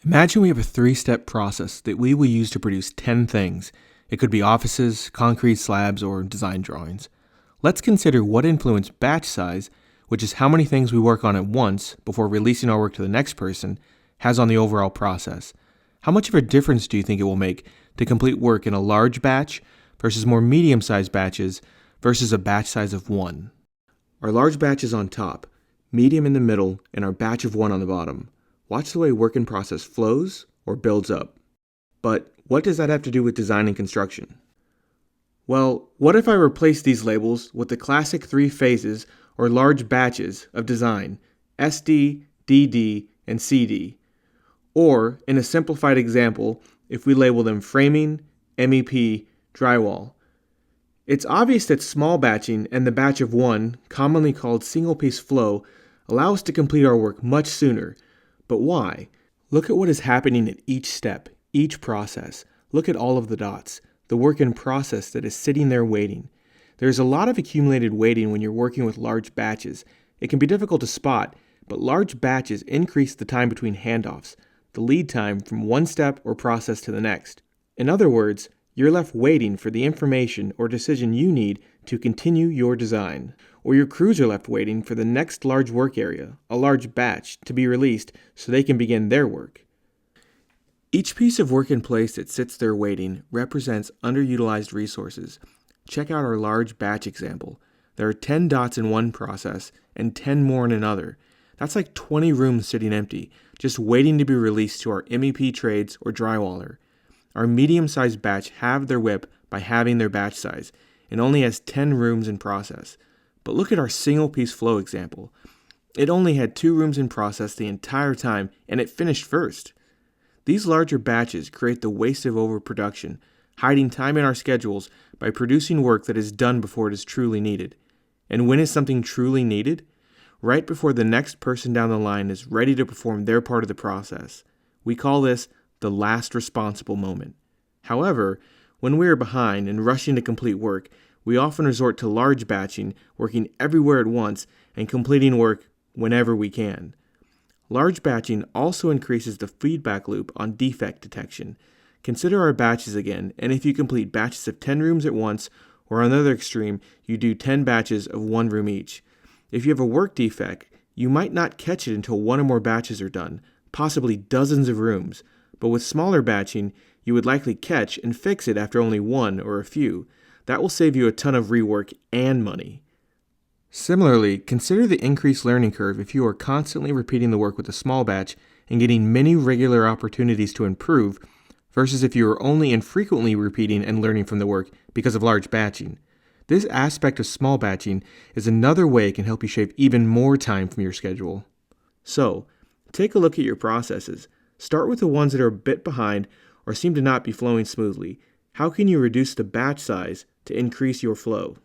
Imagine we have a three-step process that we will use to produce 10 things. It could be offices, concrete slabs, or design drawings. Let's consider what influence batch size, which is how many things we work on at once before releasing our work to the next person, has on the overall process. How much of a difference do you think it will make to complete work in a large batch versus more medium-sized batches versus a batch size of 1? Our large batch is on top, medium in the middle, and our batch of 1 on the bottom. Watch the way work in process flows or builds up. But what does that have to do with design and construction? Well, what if I replace these labels with the classic 3 phases or large batches of design, SD, DD, and CD? Or, in a simplified example, if we label them framing, MEP, drywall. It's obvious that small batching and the batch of 1, commonly called single-piece flow, allow us to complete our work much sooner. But why? Look at what is happening at each step, each process. Look at all of the dots, the work in process that is sitting there waiting. There's a lot of accumulated waiting when you're working with large batches. It can be difficult to spot, but large batches increase the time between handoffs, the lead time from one step or process to the next. In other words, you're left waiting for the information or decision you need to continue your design. Or your crews are left waiting for the next large work area, a large batch, to be released so they can begin their work. Each piece of work in place that sits there waiting represents underutilized resources. Check out our large batch example. There are 10 dots in one process and 10 more in another. That's like 20 rooms sitting empty, just waiting to be released to our MEP trades or drywaller. Our medium-sized batch halved their WIP by halving their batch size and only has 10 rooms in process. But look at our single-piece flow example. It only had 2 rooms in process the entire time, and it finished first. These larger batches create the waste of overproduction, hiding time in our schedules by producing work that is done before it is truly needed. And when is something truly needed? Right before the next person down the line is ready to perform their part of the process. We call this the last responsible moment. However, when we are behind and rushing to complete work, we often resort to large batching, working everywhere at once, and completing work whenever we can. Large batching also increases the feedback loop on defect detection. Consider our batches again, and if you complete batches of 10 rooms at once, or on the other extreme, you do 10 batches of 1 room each. If you have a work defect, you might not catch it until 1 or more batches are done, possibly dozens of rooms. But with smaller batching, you would likely catch and fix it after only 1 or a few. That will save you a ton of rework and money. Similarly, consider the increased learning curve if you are constantly repeating the work with a small batch and getting many regular opportunities to improve, versus if you are only infrequently repeating and learning from the work because of large batching. This aspect of small batching is another way it can help you shave even more time from your schedule. So, take a look at your processes. Start with the ones that are a bit behind or seem to not be flowing smoothly. How can you reduce the batch size to increase your flow?